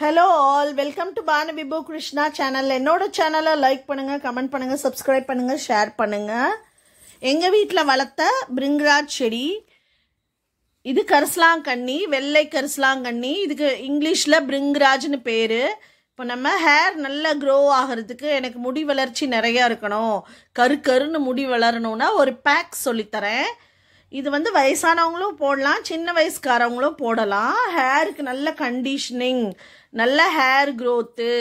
Hello all, welcome to Bana Vibhu Krishna channel. என்னோட சேனலை like பண்ணுங்க, கமெண்ட் பண்ணுங்க, சப்ஸ்கிரைப் பண்ணுங்க, ஷேர் பண்ணுங்க. எங்க வீட்ல வளர்த்த பிரிங்கராஜ் செடி. இது கரிசலாங்கண்ணி, வெள்ளை கரிசலாங்கண்ணி. இதுக்கு இங்கிலீஷ்ல பிரிங்கராஜ்னு பேரு. இப்போ நம்ம ஹேர் நல்லா க்ரோ ஆகிறதுக்கு எனக்கு முடி வளர்ச்சி நிறைய இருக்கணும், கருன்னு முடி வளரணும்னா ஒரு பேக் சொல்லித்தரேன். இது வந்து வயசானவங்களும் போடலாம், சின்ன வயசுக்காரவங்களும் போடலாம். ஹேருக்கு நல்ல கண்டிஷனிங், நல்ல ஹேர் க்ரோத்து,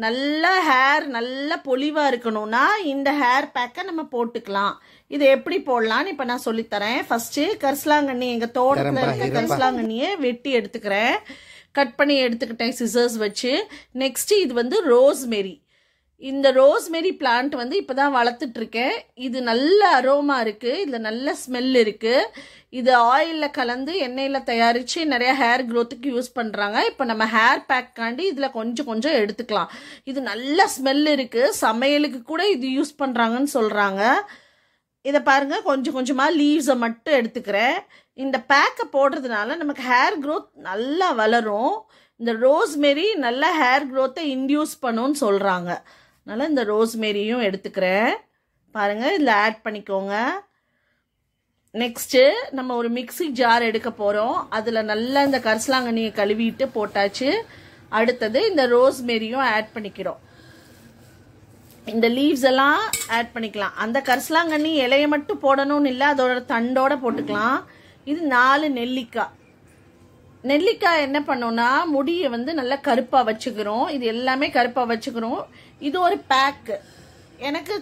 நல்ல பொலிவாக இருக்கணும்னா இந்த ஹேர் பேக்கை நம்ம போட்டுக்கலாம். இது எப்படி போடலான்னு இப்போ நான் சொல்லித்தரேன். ஃபஸ்ட்டு கரிசலாங்கண்ணி, எங்கள் தோட்டத்தில் இருக்க கரிசலாங்கண்ணியை வெட்டி எடுத்துக்கிறேன், கட் பண்ணி எடுத்துக்கிட்டேன் சிசர்ஸ் வச்சு. நெக்ஸ்ட்டு இது வந்து ரோஸ்மெரி. இந்த ரோஸ்மெரி பிளான்ட் வந்து இப்போ தான் வளர்த்துட்ருக்கேன். இது நல்ல அரோமா இருக்குது, இதில் நல்ல ஸ்மெல் இருக்குது. இது ஆயிலில் கலந்து எண்ணெயில் தயாரித்து நிறைய ஹேர் க்ரோத்துக்கு யூஸ் பண்ணுறாங்க. இப்போ நம்ம ஹேர் பேக்காண்டி இதில் கொஞ்சம் எடுத்துக்கலாம். இது நல்ல ஸ்மெல் இருக்குது, சமையலுக்கு கூட இது யூஸ் பண்ணுறாங்கன்னு சொல்கிறாங்க. இதை பாருங்கள், கொஞ்சமாக லீவ்ஸை மட்டும் எடுத்துக்கிறேன். இந்த பேக்கை போடுறதுனால நமக்கு ஹேர் க்ரோத் நல்லா வளரும். இந்த ரோஸ்மெரி நல்ல ஹேர் க்ரோத்தை இன்டியூஸ் பண்ணுன்னு சொல்கிறாங்க. அதனால் இந்த ரோஸ்மெரியும் எடுத்துக்கிறேன். பாருங்கள், இதில் ஆட் பண்ணிக்கோங்க. நெக்ஸ்ட்டு நம்ம ஒரு மிக்ஸி ஜார் எடுக்க போகிறோம். அதில் நல்லா இந்த கரிசலாங்கண்ணியை கழுவிட்டு போட்டாச்சு. அடுத்தது இந்த ரோஸ்மெரியும் ஆட் பண்ணிக்கிறோம். இந்த லீவ்ஸ் எல்லாம் ஆட் பண்ணிக்கலாம். அந்த கரிசலாங்கண்ணி இலையை மட்டும் போடணும்னு இல்லை, அதோட தண்டோட போட்டுக்கலாம். இது 4 நெல்லிக்காய். நெல்லிக்காய் என்ன பண்ணோம்னா முடியை வந்து நல்லா கருப்பாக வச்சுக்கிறோம். இது எல்லாமே கருப்பாக வச்சுக்கிறோம். இது ஒரு பேக்கு. எனக்கு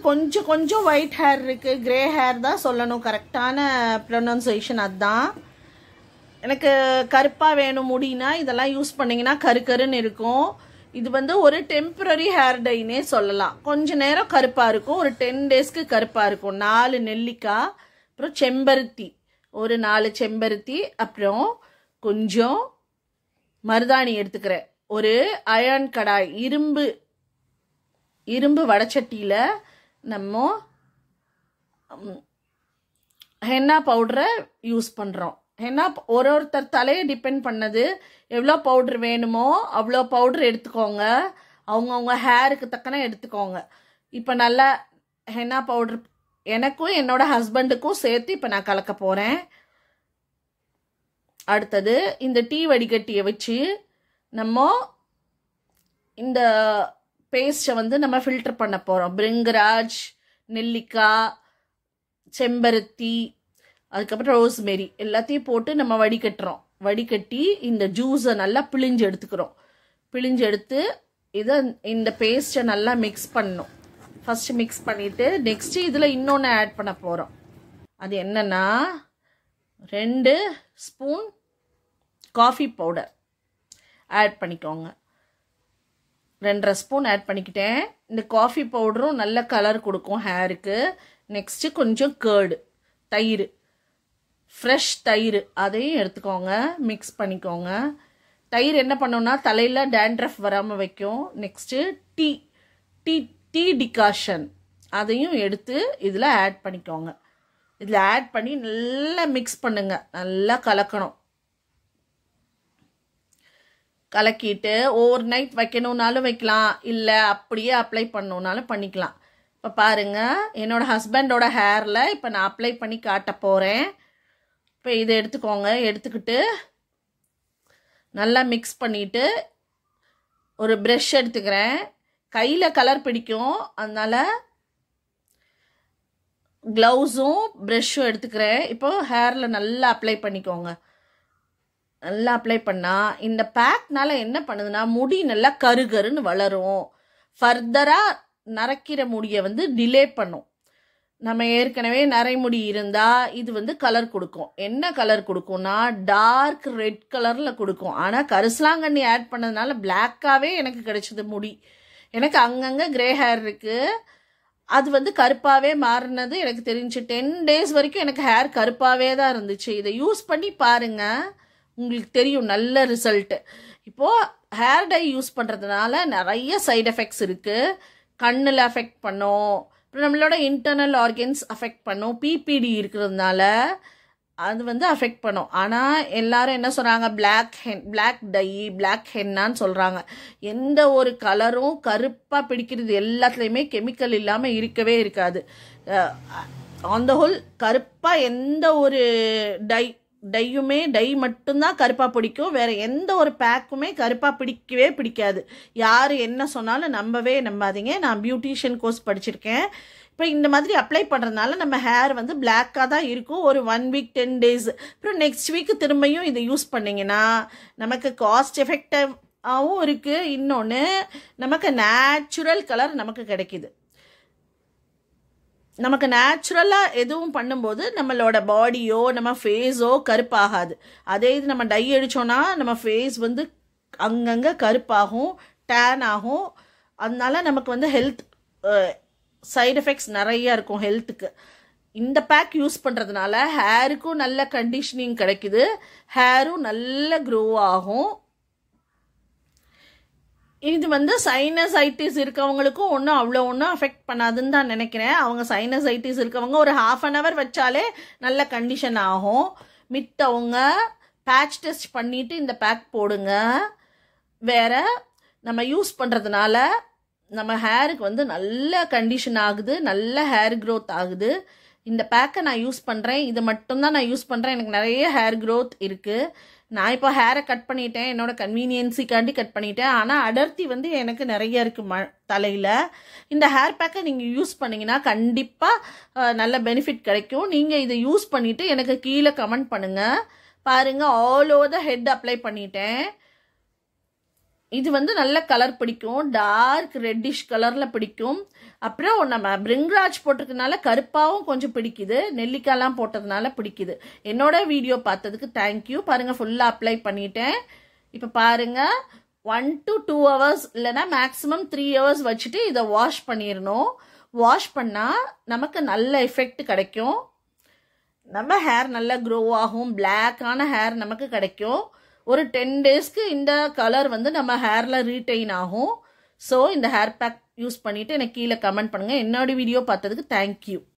கொஞ்சம் ஒயிட் ஹேர் இருக்குது, கிரே ஹேர் தான் சொல்லணும், கரெக்டான ப்ரொனன்சியேஷன் அதுதான். எனக்கு கருப்பாக வேணும் முடினா இதெல்லாம் யூஸ் பண்ணிங்கன்னா கருன்னு இருக்கும். இது வந்து ஒரு டெம்பரரி ஹேர் டைனே சொல்லலாம். கொஞ்ச நேரம் கருப்பாக இருக்கும், ஒரு 10 டேஸ்க்கு கருப்பாக இருக்கும். 4 நெல்லிக்காய், அப்புறம் செம்பருத்தி, ஒரு 4 செம்பருத்தி, அப்புறம் கொஞ்சம் மருதாணி எடுத்துக்கிறேன். ஒரு அயர்ன் கடாய், இரும்பு வடச்சட்டியில் நம்ம ஹென்னா பவுடரை யூஸ் பண்ணுறோம். ஹென்னா ஒருத்தர் தலையை டிபெண்ட் பண்ணது, எவ்வளோ பவுட்ரு வேணுமோ அவ்வளோ பவுட்ரு எடுத்துக்கோங்க, அவங்கவுங்க ஹேருக்கு தக்கன எடுத்துக்கோங்க. இப்போ நல்லா ஹென்னா பவுட்ரு எனக்கும் என்னோட ஹஸ்பண்டுக்கும் சேர்த்து இப்போ நான் கலக்க போகிறேன். அடுத்தது இந்த டீ வடிகட்டியை வச்சு நம்ம இந்த பேஸ்ட்டை வந்து நம்ம ஃபில்டர் பண்ண போகிறோம். பிரிங்கராஜ், நெல்லிக்காய், செம்பருத்தி, அதுக்கப்புறம் ரோஸ்மெரி எல்லாத்தையும் போட்டு நம்ம வடிகட்டுறோம். வடிகட்டி இந்த ஜூஸை நல்லா பிழிஞ்சு எடுத்துக்கிறோம். பிழிஞ்சு எடுத்து இதை இந்த பேஸ்ட்டை நல்லா மிக்ஸ் பண்ணணும். ஃபஸ்ட்டு மிக்ஸ் பண்ணிவிட்டு நெக்ஸ்ட்டு இதில் இன்னொன்று ஆட் பண்ண போகிறோம். அது என்னென்னா 2 ஸ்பூன் காஃபி பவுடர் ஆட் பண்ணிக்கோங்க. 2.5 ஸ்பூன் ஆட் பண்ணிக்கிட்டேன். இந்த காஃபி பவுடரும் நல்ல கலர் கொடுக்கும் ஹேருக்கு. நெக்ஸ்ட்டு கொஞ்சம் கேர்டு, தயிர், ஃப்ரெஷ் தயிர், அதையும் எடுத்துக்கோங்க, மிக்ஸ் பண்ணிக்கோங்க. தயிர் என்ன பண்ணோன்னா தலையில் டேண்ட்ரஃப் வராமல் வைக்கும். நெக்ஸ்ட்டு டீ டிகாஷன், அதையும் எடுத்து இதில் ஆட் பண்ணிக்கோங்க. இதில் ஆட் பண்ணி நல்லா மிக்ஸ் பண்ணுங்க, நல்லா கலக்கணும். கலக்கிட்டு ஓவர் நைட் வைக்கணுன்னாலும் வைக்கலாம், இல்லை அப்படியே அப்ளை பண்ணணுன்னாலும் பண்ணிக்கலாம். இப்போ பாருங்கள், என்னோடய ஹஸ்பண்டோட ஹேரில் இப்போ நான் அப்ளை பண்ணி காட்ட போகிறேன். இப்போ இதை எடுத்துக்கோங்க. எடுத்துக்கிட்டு நல்லா மிக்ஸ் பண்ணிவிட்டு ஒரு ப்ரஷ் எடுத்துக்கிறேன். கையில் கலர் பிடிக்கும், அதனால் க்ளவுஸும் ப்ரஷ்ஷும் எடுத்துக்கிறேன். இப்போ ஹேரில் நல்லா அப்ளை பண்ணிக்கோங்க. நல்லா அப்ளை பண்ணால் இந்த பேக்னால என்ன பண்ணுதுன்னா முடி நல்லா கருன்னு வளரும். ஃபர்தராக நரைக்கிற முடியை வந்து டிலே பண்ணும். நம்ம ஏற்கனவே நரைமுடி இருந்தால் இது வந்து கலர் கொடுக்கும். என்ன கலர் கொடுக்கும்னா டார்க் ரெட் கலரில் கொடுக்கும். ஆனால் கரிசலாங்கண்ணி ஆட் பண்ணதுனால பிளாக்காகவே எனக்கு கிடைச்சது முடி. எனக்கு அங்கங்கே கிரே ஹேர் இருக்குது, அது வந்து கருப்பாகவே மாறினது எனக்கு தெரிஞ்சு. 10 டேஸ் வரைக்கும் எனக்கு ஹேர் கருப்பாகவே தான் இருந்துச்சு. இதை யூஸ் பண்ணி பாருங்கள், உங்களுக்கு தெரியும் நல்ல ரிசல்ட்டு. இப்போது ஹேர் டை யூஸ் பண்ணுறதுனால நிறைய சைடு எஃபெக்ட்ஸ் இருக்குது. கண்ணில் அஃபெக்ட் பண்ணும், அப்புறம் நம்மளோட இன்டர்னல் ஆர்கன்ஸ் அஃபெக்ட் பண்ணும். பிபிடி இருக்கிறதுனால அது வந்து அஃபெக்ட் பண்ணும். ஆனால் எல்லாரும் என்ன சொல்கிறாங்க, பிளாக் ஹென்னான்னு சொல்கிறாங்க. எந்த ஒரு கலரும் கருப்பாக பிடிக்கிறது எல்லாத்துலேயுமே கெமிக்கல் இல்லாமல் இருக்கவே இருக்காது. ஆன் த ஹோல் கருப்பாக எந்த ஒரு டை மட்டும்தான் கருப்பாக பிடிக்கும். வேறு எந்த ஒரு பேக்குமே கருப்பாக பிடிக்காது. யார் என்ன சொன்னாலும் நம்பாதீங்க. நான் பியூட்டிஷியன் கோர்ஸ் படிச்சிருக்கேன். இப்போ இந்த மாதிரி அப்ளை பண்ணுறதுனால நம்ம ஹேர் வந்து பிளாக்காக தான் இருக்கும் ஒரு 1 வீக் 10 days. அப்புறம் நெக்ஸ்ட் வீக் திரும்பியும் இதை யூஸ் பண்ணிங்கன்னா நமக்கு காஸ்ட் எஃபெக்டிவாகவும் இருக்குது. இன்னொன்று நமக்கு நேச்சுரல் கலர் நமக்கு கிடைக்கிது. நமக்கு நேச்சுரலாக எதுவும் பண்ணும்போது நம்மளோட பாடியோ நம்ம ஃபேஸோ கருப்பாகாது. அதே இது நம்ம டை அடித்தோன்னா நம்ம ஃபேஸ் வந்து அங்கங்கே கருப்பாகும், டேன் ஆகும். அதனால நமக்கு வந்து ஹெல்த் சைடு எஃபெக்ட்ஸ் நிறைய இருக்கும் ஹெல்த்துக்கு. இந்த பேக் யூஸ் பண்ணுறதுனால ஹேருக்கும் நல்ல கண்டிஷனிங் கிடைக்குது, ஹேரும் நல்ல க்ரோ ஆகும். இது வந்து சைனசைட்டிஸ் இருக்கவங்களுக்கும் ஒன்றும் அஃபெக்ட் பண்ணாதுன்னு தான் நினைக்கிறேன். அவங்க சைனசைட்டிஸ் இருக்கவங்க ஒரு 1/2 hour வச்சாலே நல்ல கண்டிஷன் ஆகும். மித்தவங்க பேட்ச் டெஸ்ட் பண்ணிவிட்டு இந்த பேக் போடுங்க. வேற நம்ம யூஸ் பண்ணுறதுனால நம்ம ஹேருக்கு வந்து நல்ல கண்டிஷன் ஆகுது, நல்ல ஹேர் க்ரோத் ஆகுது. இந்த பேக்கை நான் யூஸ் பண்ணுறேன். இது மட்டும்தான் நான் யூஸ் பண்ணுறேன். எனக்கு நிறைய ஹேர் க்ரோத் இருக்குது. நான் இப்போ ஹேரை கட் பண்ணிட்டேன், என்னோட கன்வீனியன்ஸுக்காண்டி கட் பண்ணிட்டேன். ஆனால் அடர்த்தி வந்து எனக்கு நிறைய இருக்குது தலையில். இந்த ஹேர் பேக்கை நீங்கள் யூஸ் பண்ணிங்கன்னா கண்டிப்பாக நல்ல பெனிஃபிட் கிடைக்கும். நீங்கள் இதை யூஸ் பண்ணிவிட்டு எனக்கு கீழே கமெண்ட் பண்ணுங்கள். பாருங்கள், all over the head apply பண்ணிட்டேன். இது வந்து நல்ல கலர் பிடிக்கும், டார்க் ரெட்டிஷ் கலரில் பிடிக்கும். அப்புறம் நம்ம பிரிங்ராஜ் போட்டிருக்கனால கருப்பாகவும் கொஞ்சம் பிடிக்குது, நெல்லிக்காய்லாம் போட்டதுனால பிடிக்குது. என்னோட வீடியோ பார்த்ததுக்கு தேங்க்யூ. பாருங்கள், ஃபுல்லாக அப்ளை பண்ணிட்டேன். இப்போ பாருங்கள், 1 to 2 hours இல்லைன்னா மேக்ஸிமம் 3 hours வச்சுட்டு இதை வாஷ் பண்ணிடணும். வாஷ் பண்ணால் நமக்கு நல்ல எஃபெக்ட் கிடைக்கும். நம்ம ஹேர் நல்லா க்ரோ ஆகும், பிளாக்கான ஹேர் நமக்கு கிடைக்கும். ஒரு 10 daysக்கு இந்த கலர் வந்து நம்ம ஹேரில் ரீட்டைன் ஆகும். ஸோ இந்த ஹேர் பேக் யூஸ் பண்ணிவிட்டு எனக்கு கீழே கமெண்ட் பண்ணுங்கள். என்னோட வீடியோ பார்த்ததுக்கு தேங்க்யூ.